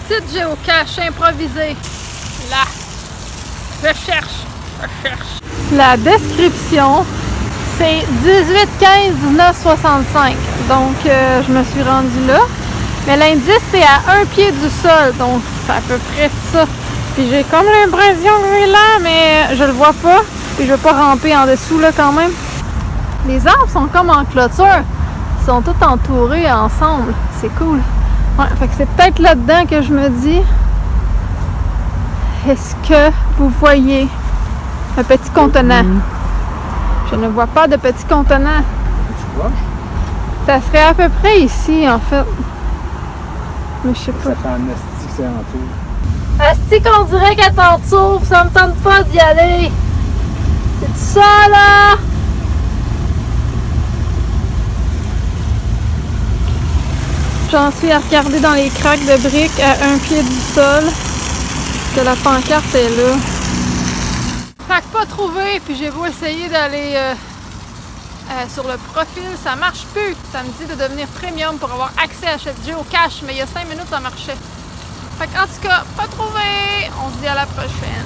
petite géocache improvisée. Là. Je cherche. La description, c'est 18-15-1965. Donc, je me suis rendue là. Mais l'indice, c'est à un pied du sol. Donc, c'est à peu près ça. Puis j'ai comme l'impression que c'est là, mais je le vois pas. Puis je vais pas ramper en dessous là quand même. Les arbres sont comme en clôture. Ils sont tous entourés ensemble. C'est cool. Ouais, fait que c'est peut-être là-dedans que je me dis, est-ce que vous voyez un petit contenant? Je ne vois pas de petit contenant. Ça serait à peu près ici, en fait. Mais je sais pas. Ça fait un asti que c'est en tour. Asti qu'on dirait qu'elle t'entoure, ça me tente pas d'y aller. C'est ça, là? J'en suis à regarder dans les craques de briques à un pied du sol. Que la pancarte est là. Fait que pas trouvé, puis j'ai beau essayer d'aller sur le profil, ça marche plus. Ça me dit de devenir premium pour avoir accès à cette géocache, mais il y a 5 minutes ça marchait. Fait qu'en tout cas, pas trouvé. On se dit à la prochaine.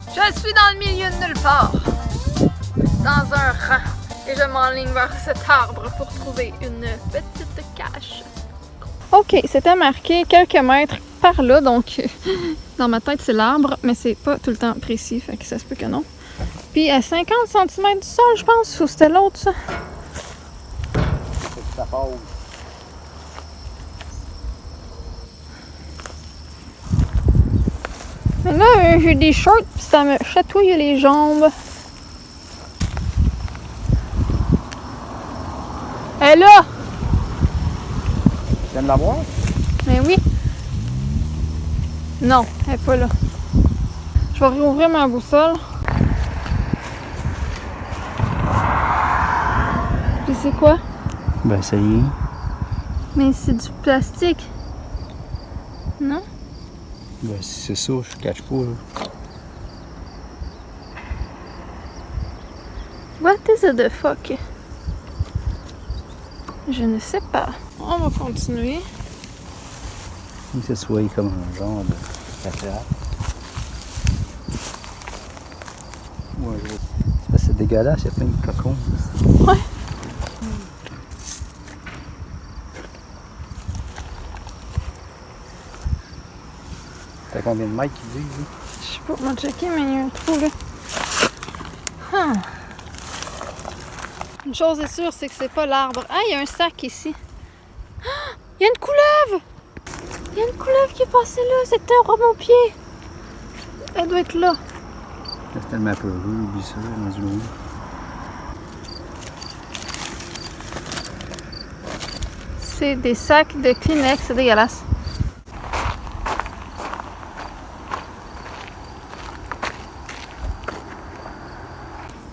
Je suis dans le milieu de nulle part. Dans un rang. Et je m'enligne vers cet arbre pour trouver une petite cache. Ok, c'était marqué quelques mètres par là, donc dans ma tête c'est l'arbre, mais c'est pas tout le temps précis, fait que ça se peut que non. Puis à 50 cm du sol, je pense, ou c'était l'autre ça? Ça pause. Mais là, j'ai des shorts, puis ça me chatouille les jambes. Elle est là! Tu viens de la voir? Mais oui. Non, elle n'est pas là. Je vais rouvrir ma boussole. Puis c'est quoi? Ben, ça y est. Mais c'est du plastique. Non? Ben, si c'est ça, je cache pas, là. What is the fuck? Je ne sais pas. On va continuer. Il se soit comme un genre de caca. Ouais, c'est dégueulasse, il y a plein de cocons. Ouais. T'as combien de mètres qu'ils disent, là? Je sais pas, on va checker, mais il y a un trou là. Une chose est sûre, c'est que c'est pas l'arbre. Ah, il y a un sac ici. Il y a une couleuvre! Il y a une couleuvre qui est passée là, c'était un mon pied. Elle doit être là. C'est tellement peureux, oublie ça, dans du loup. C'est des sacs de Kleenex, c'est dégueulasse.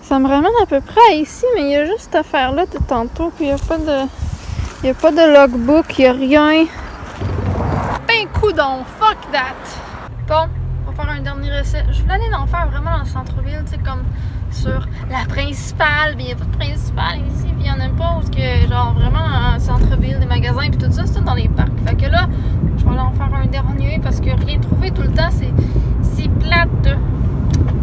Ça me ramène à peu près à ici, mais il y a juste cette affaire-là de tantôt, puis il n'y a pas de logbook, il n'y a rien. Ben coudon, fuck that! Bon, on va faire un dernier essai. Je voulais aller en faire vraiment dans le centre-ville, tu sais, comme sur la principale, mais il n'y a pas de principale ici, puis il n'y en a pas, parce que genre vraiment dans le centre-ville, des magasins, puis tout ça, c'est tout dans les parcs. Fait que là, je vais aller en faire un dernier, parce que rien trouvé tout le temps, c'est plate.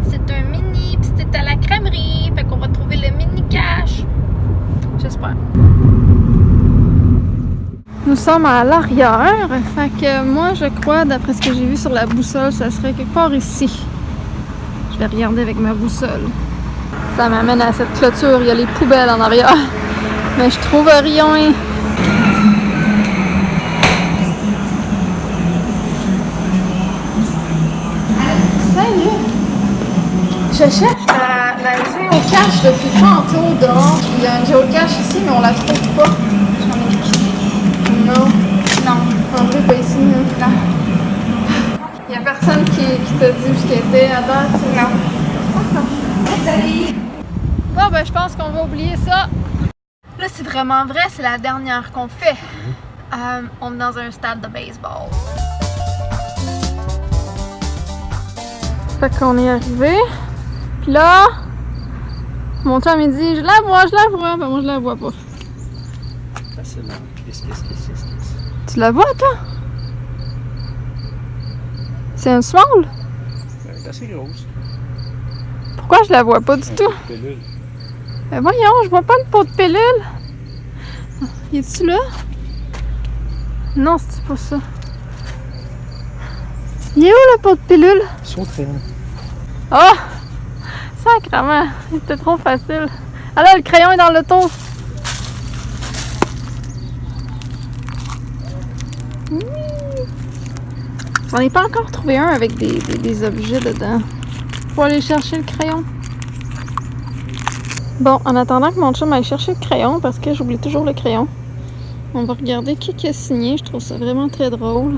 C'est un mini, puis c'était à la crèmerie, fait qu'on va trouver le mini cache. J'espère. Nous sommes à l'arrière, fait que moi je crois, d'après ce que j'ai vu sur la boussole, ça serait quelque part ici. Je vais regarder avec ma boussole. Ça m'amène à cette clôture, il y a les poubelles en arrière. Mais je trouve rien. Salut! Je cherche la géocache depuis tantôt dehors. Il y a une géocache ici, mais on la trouve pas. Non, en vrai, pas ici, non. Il y a personne qui t'a dit où ce qu'elle était à date? Non. Bon, ben, je pense qu'on va oublier ça. Là, c'est vraiment vrai, c'est la dernière qu'on fait. On est dans un stade de baseball. Fait qu'on est arrivé. Puis là, mon chum il dit, je la vois, ben moi je la vois pas. Facilement. Yes. Tu la vois, toi? C'est un small? Elle est assez grosse. Pourquoi je la vois pas du tout? Pilule. Ben voyons, je vois pas le pot de pilule. Y est-tu là? Non, c'est pas ça. Il est où le pot de pilule? Sauterait. Oh! Sacrement! C'était trop facile. Ah là, le crayon est dans l'auto. On n'est pas encore trouvé un avec des objets dedans. Faut aller chercher le crayon. Bon, en attendant que mon chum aille chercher le crayon, parce que j'oublie toujours le crayon, on va regarder qui a signé. Je trouve ça vraiment très drôle.